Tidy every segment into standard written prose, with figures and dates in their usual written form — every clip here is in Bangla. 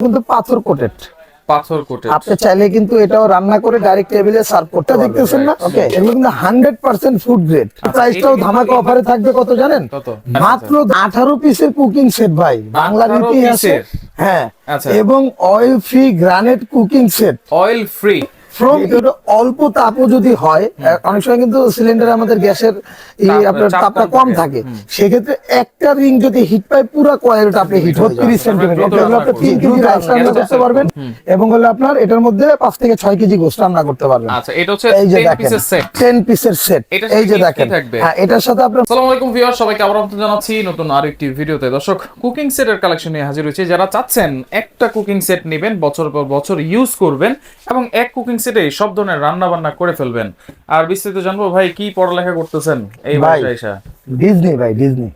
কিন্তু পাথর কোটেড। পাথর কোটেড। আপনি চাইলে কিন্তু এটাও রান্না করে ডাইরেক্ট টেবিলে সার্ভ করতে দেখতেছেন না? ওকে, এগুলো কিন্তু 100% ফুড গ্রেড। প্রাইসটাও ধামাকা অফারে থাকবে কত জানেন? মাত্র 18 পিসের কুকিং সেট ভাই, বাংলার ইতিহাসে। হ্যাঁ, এবং oil free granite cooking set. Oil free অল্প তাপও যদি হয়, অনেক সময় কিন্তু সিলিন্ডারে আমাদের গ্যাসের আপনার তাপটা কম থাকে, সেক্ষেত্রে একটা রিং যদি হিট পায় পুরো কয়েলটা আপনি হিট 32 সেন্টিমিটার, এগুলো আপনি 3 কেজি রাইস রান্না করতে পারবেন এবং হলো আপনার এটার মধ্যে 5 থেকে 6 কেজি গোশত রান্না করতে পারবেন। আচ্ছা, এটা হচ্ছে এই যে 10 দেখেন পিসের সেট। 10 পিসের সেট, এই যে দেখেন। হ্যাঁ, এটার সাথে আপনার আসসালামু আলাইকুম ভিউয়ার, সবাইকে আবার আমন্ত্রণ জানাচ্ছি নতুন আরেকটি ভিডিওতে। দর্শক, কুকিং সেটের কালেকশন নিয়ে হাজির হয়েছে। যারা চাচ্ছেন একটা কুকিং সেট নেবেন, বছর পর বছর ইউজ করবেন এবং এক কুকিং সেটে সব ধরনের রান্না বান্না করে ফেলবেন। আর বিস্তারিত জানবো ভাই, কি পড়ালেখা করতেছেন এই বয়সে এসে? ডিজনি ভাই, ডিজনি।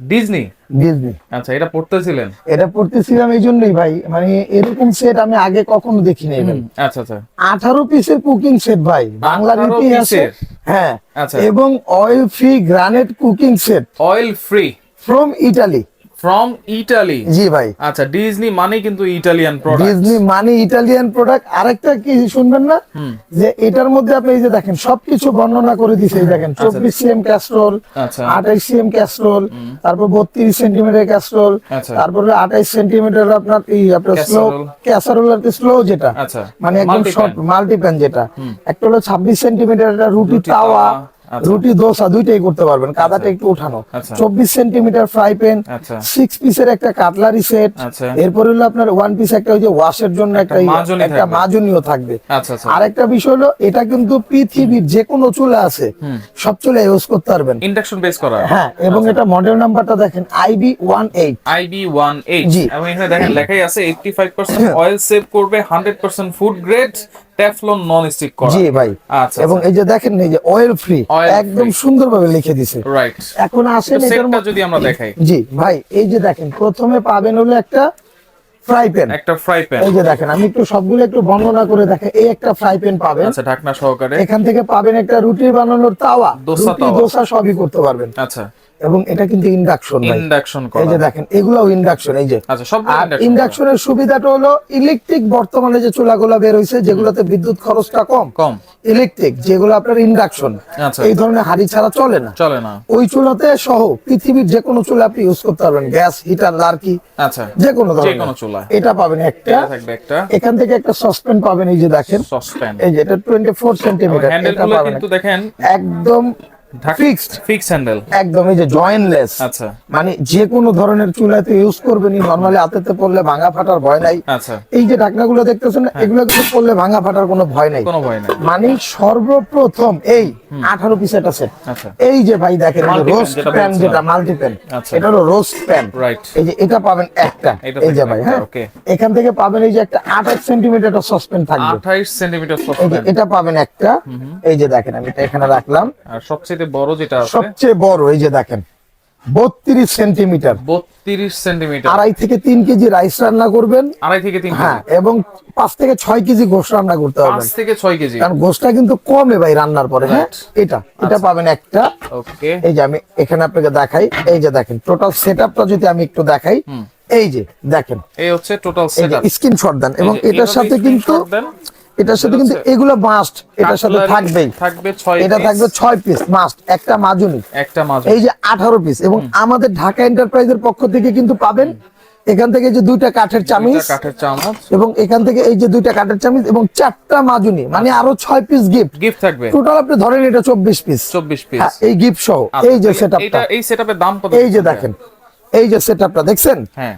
ডিজনি। আচ্ছা, এটা পড়তেছিলেন? এটা পড়তেছিলাম এই জন্যই ভাই, মানে এরকম সেট আমি আগে কখনো দেখি নাই ভাই। আচ্ছা আচ্ছা, 18 পিসের কুকিং সেট ভাই, বাংলার ইতিহাসে। হ্যাঁ, আচ্ছা, এবং oil free granite cooking set. Oil free from Italy. From Italy? জি ভাই। আচ্ছা, ডিজনি মানে কিন্তু ইটালিয়ান প্রোডাক্ট। ডিজনি মানে ইটালিয়ান প্রোডাক্ট। আরেকটা কি শুনবেন না, যে এটার মধ্যে আপনি এই যে দেখেন সবকিছু বর্ণনা করে দিছে। এই দেখেন 24 সিএম ক্যাসরোল, 28 সিএম ক্যাসরোল, তারপর 32 সেন্টিমিটার ক্যাসরোল, তারপরে 28 সেন্টিমিটার আপনার আপনার স্লো ক্যাসারোল আর স্লো, যেটা মানে একদম শর্ট মাল্টিপ্যান, যেটা একটা হলো 26 সেন্টিমিটার রুটি তাওয়া, রুটি দোসা দুইটাই করতে পারবেন, কাদাটা একটু উঠানো। 24 সেন্টিমিটার ফ্রাই প্যান, 6 পিসের একটা কাটলারি সেট। এরপর হলো আপনার 1 পিস একটা ওই যে ওয়াশের জন্য একটা মাজনিও থাকবে। আর একটা বিষয় হলো, এটা কিন্তু পৃথিবীর যে কোনো চুলা আছে সব চুলা ইউজ করতে পারবেন, ইন্ডাকশন বেস করা। হ্যাঁ, এবং এটা মডেল নাম্বারটা দেখেন IB18। IB18। জি, এবং এখানে দেখেন লেখাই আছে 85% অয়েল সেভ করবে, 100% food grade, Teflon non stick করা। জি ভাই। আচ্ছা, এবং এই যে দেখেন এই যে অয়েল ফ্রি, একদম সুন্দরভাবে লিখে দিয়েছে। রাইট। এখন আসেন এটার মধ্যে যদি আমরা দেখাই। জি ভাই, এই যে দেখেন প্রথমে পাবেন হলো একটা ফ্রাই প্যান। একটা ফ্রাই প্যান, এই যে দেখেন, আমি একটু সবগুলো একটু বর্ণনা করে দেখাই। এই একটা ফ্রাই প্যান পাবেন, আচ্ছা, ঢাকনা সহকারে। এখান থেকে পাবেন একটা রুটি বানানোর তাওয়া, রুটি দোসা সবই করতে পারবেন। আচ্ছা, এবং এটা কিন্তু ইন্ডাকশন ভাই, ইন্ডাকশন করা। এই যে দেখেন এগুলাও ইন্ডাকশন। এই যে আচ্ছা, সব ইন্ডাকশনের সুবিধাটা হলো ইলেকট্রিক, বর্তমানে যে চুলাগুলো বের হইছে যেগুলোতে বিদ্যুৎ খরচটা কম, ইলেকট্রিক যেগুলো আপনার ইন্ডাকশন, এই ধরনের হাড়ি ছাড়া চলে না। ওই চুলাতে সহ পৃথিবীর যে কোনো চুলা আপনি ইউজ করতে পারবেন, গ্যাস, হিটার, লার্কি, আচ্ছা, যে কোনো ধরনের চুলা। এটা পাবেন একটা। এখান থেকে একটা সসপ্যান পাবেন, এই যে দেখেন সসপ্যান, এই যে এটা 24 সেন্টিমিটার। এটা পাবেন কিন্তু দেখেন একদম ফিক্সড হ্যান্ডেল, একদম এই যে জয়েন্টলেস। আচ্ছা, মানে যে কোনো ধরনের চুলাতে ইউজ করবেন, নরমালি হাতেতে পড়লে ভাঙা ফাটার ভয় নাই। আচ্ছা, এই যে ঢাকনাগুলো দেখতেছেন, এগুলো কিন্তু পড়লে ভাঙা ফাটার কোনো ভয় নাই। মানে সর্বপ্রথম এই 18 পিস একটা সেট। এই যে ভাই দেখেন রোস্ট প্যান, যেটা মাল্টি প্যান, এটা হলো রোস্ট প্যান। এই যে এটা পাবেন একটা, এই যে ভাই। হ্যাঁ, এখান থেকে পাবেন এই যে একটা 28 সেন্টিমিটার সসপ্যান থাকবে, 28 সেন্টিমিটার সসপ্যান। এটা পাবেন একটা। এই যে দেখেন, আমি এটা এখানে রাখলাম। আর সবচেয়ে বড় যেটা আছে, সবচেয়ে বড়, এই যে দেখেন 32 সেন্টিমিটার। 32 সেন্টিমিটার, 2.5 থেকে 3 কেজি রাইস রান্না করবেন। 2.5 থেকে 3 হ্যাঁ, এবং 5 থেকে 6 কেজি গোশত রান্না করতে পারবেন। 5 থেকে 6 কেজি, কারণ গোশতটা কিন্তু কমে ভাই রান্নার পরে। হ্যাঁ, এটা পাবেন একটা। ওকে, এই যে আমি এখানে আপনাকে দেখাই, এই যে দেখেন টোটাল সেটআপটা যদি আমি একটু দেখাই, এই যে দেখেন, এই হচ্ছে টোটাল সেটআপ। স্ক্রিনশট দেন। এবং এটার সাথে কিন্তু এগুলো মাস্ট, এটার সাথে থাকবে 6, এটা থাকবে 6 পিস মাস্ট, একটা মাজুনি, এই যে 18 পিস। এবং আমাদের ঢাকা এন্টারপ্রাইজের পক্ষ থেকে কিন্তু পাবেন এখান থেকে যে 2টা কাঠের চামচ, এবং এখান থেকে এই যে 2টা কাঠের চামচ এবং 4টা মাজুনি, মানে আরো 6 পিস গিফট থাকবে। টোটাল আপনি ধরেন এটা 24 পিস। এই গিফট সহ এই যে সেটআপটা, এই সেটআপের দাম কত? এই যে দেখেন, এই যে সেটআপটা দেখছেন, হ্যাঁ,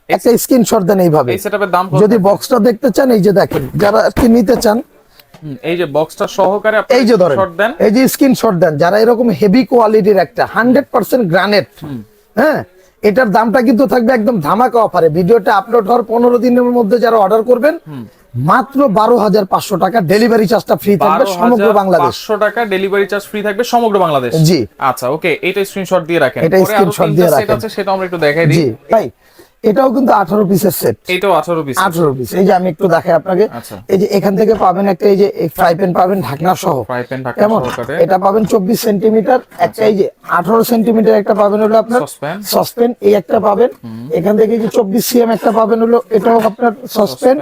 একটা স্ক্রিনশট দেন এইভাবে। এই সেটআপের দাম যদি বক্সটা দেখতে চান, এই যে দেখেন, যারা কি নিতে চান, এই যে বক্সটা সহকারে আপনি এই যে ধরেন, এই যে স্ক্রিনশট দেন, যারা এরকম হেভি কোয়ালিটির একটা 100% গ্রানাইট। হ্যাঁ, এটার দামটা কিন্তু থাকবে একদম ধামাকা অফারে। ভিডিওটা আপলোড হওয়ার 15 দিনের মধ্যে যারা অর্ডার করবেন, মাত্র 12,500 টাকা, ডেলিভারি চার্জটা ফ্রি থাকবে সমগ্র বাংলাদেশ। 500 টাকা ডেলিভারি চার্জ ফ্রি থাকবে সমগ্র বাংলাদেশ। জি, আচ্ছা, ওকে, এটা স্ক্রিনশট দিয়ে রাখেন। এটা স্ক্রিনশট দিয়ে রাখেন, সেটা আমরা একটু দেখাই দিই। জি ভাই, এটাও কিন্তু 18 পিসের সেট, এটাও 18 পিস। 18 পিস। এই যে আমি একটু দেখাই আপনাকে, আচ্ছা। এই যে এখান থেকে পাবেন একটা এই যে ফ্রাই প্যান পাবেন ঢাকনা সহ, ফ্রাই প্যান ঢাকনা কেমন, সহকারে। এটা পাবেন 24 সেন্টিমিটার, একটা এই যে 18 সেন্টিমিটার একটা পাবেন হলো আপনার সসপ্যান। সসপ্যান, এই একটা পাবেন। এখান থেকে যে 24 সিএম একটা পাবেন হলো, এটাও আপনার সসপ্যান।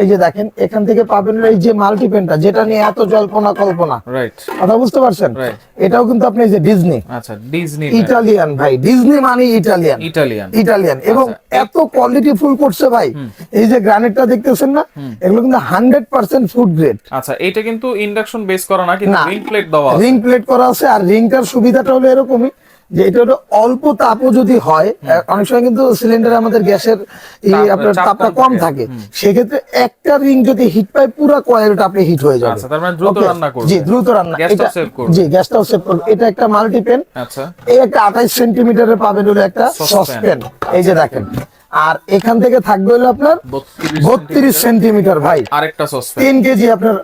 এই যে দেখেন এখান থেকে পাবেন হলো এই যে মাল্টিপেনটা, যেটা নিয়ে এত জল্পনা কল্পনা, রাইট, কথা বুঝতে পারছেন। Right. এটাও কিন্তু আপনি এই যে ডিজনি, আচ্ছা ডিজনি ইটালিয়ান ভাই, ডিজনি মানে ইটালিয়ান, ইটালিয়ান। ইটালিয়ান, এবং এত কোয়ালিটি ফুল করছে ভাই। এই যে গ্রানাইটটা দেখতেছেন না, এগুলো কিন্তু 100% ফুড গ্রেড। আচ্ছা এটা কিন্তু ইন্ডাকশন বেস করা না, কিন্তু না। রিং প্লেট দেওয়া আছে। রিং প্লেট করা আছে, আর রিংটার সুবিধাটা হলো এরকমই যে এটা হলো অল্প তাপও যদি হয়, অনেক সময় কিন্তু সিলিন্ডারে আমাদের গ্যাসের আপনার তাপটা কম থাকে, সেক্ষেত্রে একটা রিং যদি হিট পায় পুরো কয়েলটা আপনি হিট হয়ে যাবে। আচ্ছা তার মানে দ্রুত Okay? রান্না করবে। জি, দ্রুত রান্না, গ্যাসটাও এটা সেভ করবে। জি গ্যাসটাও সেভ করবে। এটা একটা মাল্টিপেন। আচ্ছা এই একটা 28 সেন্টিমিটারের পাবেন হলো একটা সসপ্যান, এই যে দেখেন। আর এখান থেকে থাকবে হলো আপনার 32 সেন্টিমিটার ভাই, আরেকটা সসপ্যান। 3 কেজি আপনার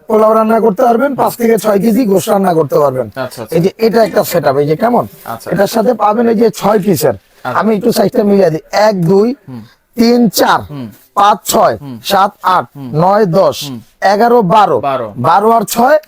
পোলাও রান্না করতে পারবেন, 5 থেকে 6 কেজি গোশত রান্না করতে পারবেন। আচ্ছা, আচ্ছা। এই যে এটা একটা সেটআপ, এই যে কেমন, আচ্ছা। এটার সাথে পাবেন এই যে 6 পিসের, আমি একটু সাইজটা মিলিয়ে দিই, 1 2 3 4 5 6 7 8 9 10 11 12 12 আর 6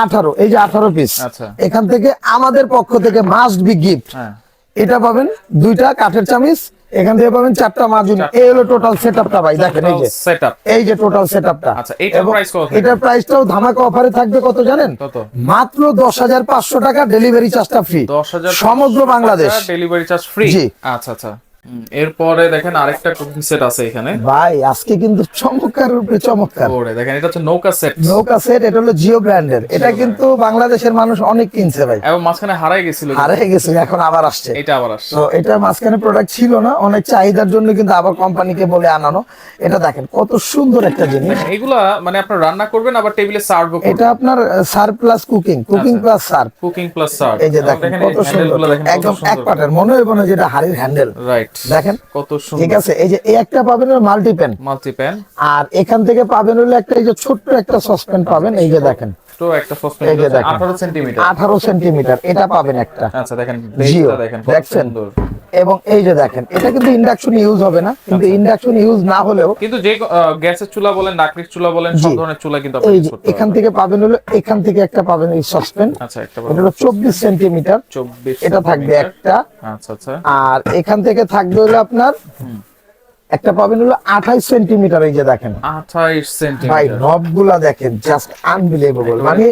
18, এই যে 18 পিস। আচ্ছা। এখান থেকে আমাদের পক্ষ থেকে মাস্ট বি গিফট, হ্যাঁ এটা পাবেন 2টা কাঠের চামিচ, এখান থেকে পাবেন 4টা মাজুন। এই হলো টোটাল সেটআপটা ভাই, দেখেন এই যে সেটআপ। এই যে টোটাল সেটআপটা। আচ্ছা, এটার প্রাইস কত থাকবে? এটার প্রাইসটাও ধামাকা অফারে থাকবে, কত জানেন? কত? মাত্র 10,500 টাকা, ডেলিভারি চার্জটা ফ্রি 10,000 সমগ্র বাংলাদেশ, ডেলিভারি চার্জ ফ্রি। জি। আচ্ছা আচ্ছা। এরপরে দেখেন আরেকটা কুকিং সেট আছে এখানে। ভাই আজকে কিন্তু চমৎকার উপরে চমৎকার। ওরে দেখেন এটা হচ্ছে নৌকা সেট। নৌকা সেট, এটা হলো জিও ব্র্যান্ডের, এটা কিন্তু বাংলাদেশের মানুষ অনেক কিনছে ভাই, এবং মাঝখানে হারাই গেছিল, হারিয়ে গেছে, এখন আবার আসছে। এটা আবার আসছে। তো এটা মাঝখানে প্রোডাক্ট ছিল না, অনেক চাহিদার জন্য কিন্তু আবার কোম্পানিকে বলে আনানো। এটা দেখেন কত সুন্দর একটা জিনিস। এগুলা মানে আপনার রান্না করবেন আবার টেবিলে সার্ভ করবেন। এটা আপনার serve plus cooking, cooking plus serve, cooking plus serve. এই যে দেখেন কত সুন্দর, একদম এক পাটের, মনে হয় মনে হয় যেটা হাড়ির হ্যান্ডেল। রাইট, দেখেন কত সুন্দর। ঠিক আছে। এই যে এই একটা পাবেন মাল্টিপ্যান, মাল্টিপ্যান। আর এখান থেকে পাবেন হলো একটা এই যে ছোট্ট একটা সসপ্যান পাবেন, এই যে দেখেন, তো একটা সসপ্যান এই যে দেখেন 18 সেন্টিমিটার। 18 সেন্টিমিটার, এটা পাবেন একটা। আচ্ছা দেখেন জিও, বেসটা দেখেন কত দেখছেন? সুন্দর। এবং এই যে দেখেন, এটা কিন্তু ইন্ডাকশন ইউজ হবে না, কিন্তু ইন্ডাকশন ইউজ না হলেও কিন্তু যে গ্যাসের চুলা বলেন, লাকড়ির চুলা বলেন, সব জি। ধরনের চুলা কিন্তু আপনি এই ইউজ যে করতে এখান পারবেন। থেকে পাবেন হলো, এখান থেকে একটা পাবেন এই সসপ্যান, আচ্ছা একটা এটা হলো 24 সেন্টিমিটার, 24 এটা থাকবে সেন্টিমিটার। একটা। আচ্ছা আচ্ছা। আর এখান থেকে থাকবে হলো আপনার একটা পাবেন হলো 28 সেন্টিমিটার, এই যে দেখেন 28 ভাই, সেন্টিমিটার। নব গুলা দেখেন জাস্ট আনবিলিভেবল, মানে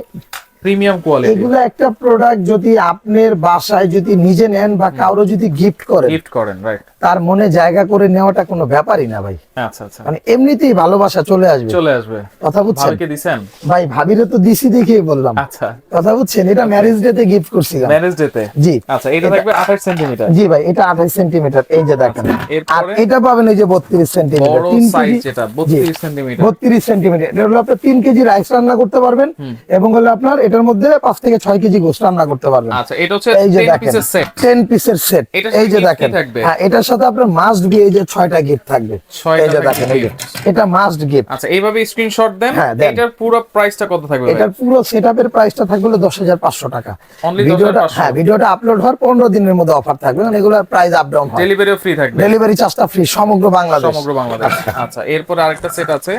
প্রিমিয়াম কোয়ালিটি। এগুলো একটা প্রোডাক্ট যদি আপনার বাসায় যদি নিজে নেন বা কারো যদি গিফট করেন, গিফট করেন, রাইট। তার মনে জায়গা করে নেওয়াটা কোনো ব্যাপারই না ভাই, আচ্ছা আচ্ছা। মানে এমনিতেই ভালোবাসা চলে আসবে। চলে আসবে। কথা বুঝছেন? ভাবিকে দিবেন? ভাই ভাবিরে তো দিছি দেখেই বললাম। আচ্ছা। কথা বুঝছেন? এটা ম্যারেজ ডে তে গিফট করছিলাম। ম্যারেজ ডেতে? জি। আচ্ছা এটা থাকবে 28 সেন্টিমিটার। জি ভাই, এটা 28 সেন্টিমিটার, এই যে দেখেন। আর এরপরে এটা পাবেন এই যে 32 সেন্টিমিটার, বড় 3 সাইজ কেজি, যেটা 32 সেন্টিমিটার। 32 সেন্টিমিটার, এটা হলো আপনার 3 কেজি রাইস রান্না করতে পারবেন, এবং হলো আপনার এটার মধ্যে 5 থেকে 6 কেজি গোশত রান্না করতে পারবেন। আচ্ছা এটা হচ্ছে এই যে 10 দেখেন পিসের সেট। 10 পিসের সেট, এটার এই সাথে যে gift দেখেন। কি থাকবে? হ্যাঁ, এটার সাথে আপনার মাস্ট বি এই যে 6টা গিফট থাকবে, 6টা এই যে দেখেন, এই যে এটা মাস্ট গিফট। আচ্ছা এইভাবে স্ক্রিনশট দেন। হ্যাঁ, দেন। এটার পুরো প্রাইসটা কত থাকবে ভাই? এটার পুরো সেটআপের প্রাইসটা থাকবে হলো 10,500 টাকা। Only ভিডিওটা 10,500? হ্যাঁ, ভিডিওটা আপলোড হওয়ার 15 দিনের মধ্যে অফার থাকবে, মানে এগুলোর প্রাইস আপ ডাউন হয়। ডেলিভারিও ফ্রি থাকবে? ডেলিভারি চার্জটা ফ্রি সমগ্র বাংলাদেশ। সমগ্র বাংলাদেশ। আচ্ছা এরপরে আরেকটা সেট আছে।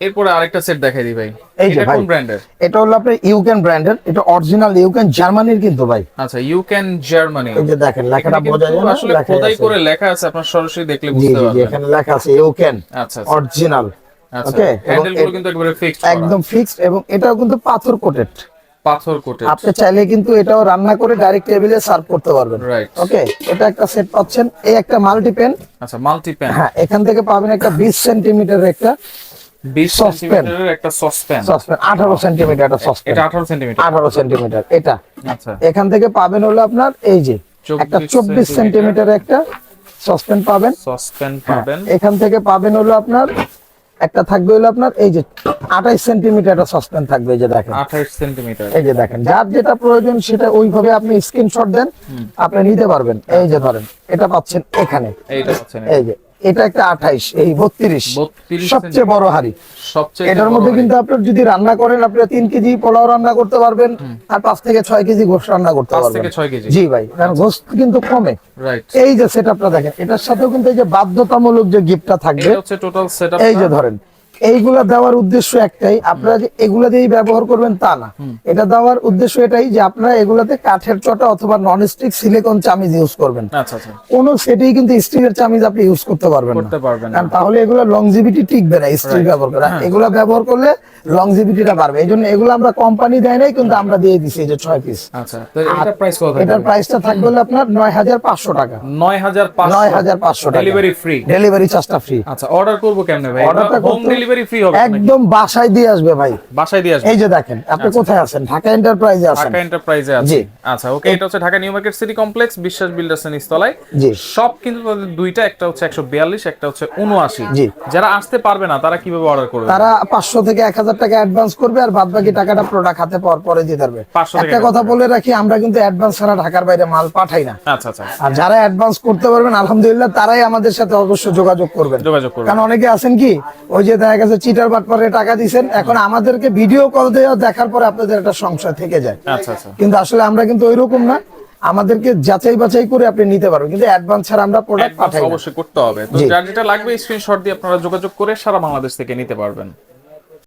এরপরে আরেকটা সেট দেখাই দিই ভাই। এই যে এটা ভাই, কোন ব্র্যান্ডের? এটা হলো আপনার ইউকেন ব্র্যান্ডের, এটা অরিজিনাল ইউকেন জার্মানির কিন্তু ভাই। আচ্ছা ইউ ক্যান জার্মানি। এই যে দেখেন লেখাটা এখানে বোঝা কিন্তু যায় না, আসলে লেখা খোদাই আছে। করে লেখা আছে, আপনার সরাসরি দেখলে জি বুঝতে জি জি, পারবেন। এখানে লেখা আছে ইউকেন আচ্ছা আচ্ছা। অরিজিনাল। আচ্ছা ওকে, হ্যান্ডেল গুলো কিন্তু একবারে ফিক্সড করা। একদম ফিক্সড, এবং এটাও কিন্তু পাথর কোটেড। পাথর কোটেড। আপনি চাইলে কিন্তু এটাও রান্না করে ডাইরেক্ট টেবিলে সার্ভ করতে পারবেন। রাইট। ওকে, এটা একটা সেট পাচ্ছেন, এই একটা মাল্টিপেন। আচ্ছা মাল্টি প্যান। হ্যাঁ, এখান থেকে পাবেন একটা 20 সেন্টিমিটারের একটা 20 সসপ্যান। সেন্টিমিটারের একটা সসপ্যান। সসপ্যান, 18 সেন্টিমিটার একটা সসপ্যান, এটা 18 সেন্টিমিটার। 18 সেন্টিমিটার এটা। আচ্ছা এখান থেকে পাবেন হলো আপনার এই যে 24 একটা 24 সেন্টিমিটারের একটা সসপ্যান পাবেন। সসপ্যান হ্যাঁ, পাবেন। এখান থেকে পাবেন হলো আপনার একটা থাকবে হলো আপনার এই যে 28 সেন্টিমিটার একটা সসপ্যান থাকবে, এই যে দেখেন। 28 সেন্টিমিটার। এই যে দেখেন, যার যেটা প্রয়োজন সেটা ওইভাবে আপনি স্ক্রিনশট দেন, আপনি নিতে পারবেন। এই যে ধরেন এটা পাচ্ছেন এখানে, এইটা পাচ্ছেন। এই যে এটা একটা 28, এই 32 32 সবচেয়ে বড় হাড়ি। সবচেয়ে এটার মধ্যে কিন্তু আপনার যদি রান্না করেন, আপনি 3 কেজি পোলাও রান্না করতে পারবেন, আর 5 থেকে 6 কেজি গোশত রান্না করতে 5 পারবেন। থেকে 6 কেজি। জি ভাই, কারণ গোশত কিন্তু কমে। রাইট। এই যে সেটআপটা দেখেন, এটার সাথেও কিন্তু এই যে বাধ্যতামূলক যে গিফটটা থাকবে, এটা হচ্ছে টোটাল সেটআপ। এই যে ধরেন, এইগুলা দেওয়ার উদ্দেশ্য একটাই, আপনারা যে এগুলা দিয়েই ব্যবহার করবেন তা না। এটা দেওয়ার উদ্দেশ্য এটাই যে আপনারা এগুলাতে কাঠের চটা অথবা নন স্টিক সিলিকন চামিজ ইউজ করবেন। আচ্ছা আচ্ছা। কোন সেটেই কিন্তু স্টিলের চামিজ আপনি ইউজ করতে পারবেন না, করতে পারবেন না। কারণ তাহলে এগুলো লংজিভিটি টিকবে না। স্টিল ব্যবহার করে এগুলা ব্যবহার করলে লংজিভিটিটা বাড়বে। এই জন্য এগুলো আমরা কোম্পানি দেয় নাই, কিন্তু আমরা দিয়ে দিছি এই যে 6 পিস। আচ্ছা, তো এটার প্রাইস কত? এটার প্রাইসটা থাকবে হলো আপনার 9500 টাকা। 9500 টাকা। Delivery free. ডেলিভারি চার্জটা ফ্রি। আচ্ছা, অর্ডার করব কেমনে ভাই? অর্ডারটা হোম ডেলিভারি ফ্রি হবে নাকি? একদম বাসায় দিয়ে আসবে ভাই, বাসায় দিয়ে আসবে। এই যে দেখেন, আপনি কোথায় আছেন? ঢাকা এন্টারপ্রাইজে আছেন। ঢাকা এন্টারপ্রাইজে আছে। জি। আচ্ছা, ওকে। এটা হচ্ছে Dhaka new market city complex, বিশ্বাস বিল্ডার্স এর নিচতলায়। জি। সব কিন্তু তাদের দুইটা, একটা হচ্ছে 142, একটা হচ্ছে 79। জি। যারা আসতে পারবে না তারা কিভাবে অর্ডার করবে? তারা 500 থেকে 1000 টাকা অ্যাডভান্স করবে, আর বাদ বাকি টাকাটা প্রোডাক্ট হাতে পাওয়ার পরে দিয়ে দেবে। 500 থেকে একটা কথা বলে রাখি, আমরা কিন্তু অ্যাডভান্স ছাড়া ঢাকার বাইরে মাল পাঠাই না। আচ্ছা আচ্ছা। আর যারা অ্যাডভান্স করতে পারবেন আলহামদুলিল্লাহ, তারাই আমাদের সাথে অবশ্যই যোগাযোগ করবেন। যোগাযোগ করবেন। কারণ অনেকে আছেন কি, ওই যে দেখা গেছে চিটার বাটপারে টাকা দিবেন, এখন আমাদেরকে ভিডিও কল দিয়ে দেখার পরে আপনাদের একটা সংশয় থেকে যায়। আচ্ছা আচ্ছা। কিন্তু আসলে আমরা কিন্তু ওইরকম না, আমাদেরকে যাচাই বাছাই করে আপনি নিতে পারবেন, কিন্তু অ্যাডভান্স ছাড়া আমরা প্রোডাক্ট অ্যাডভান্স পাঠাই না। অবশ্যই করতে হবে। তো জি। যার যেটা লাগবে স্ক্রিনশট দিয়ে আপনারা যোগাযোগ করে সারা বাংলাদেশ থেকে নিতে পারবেন।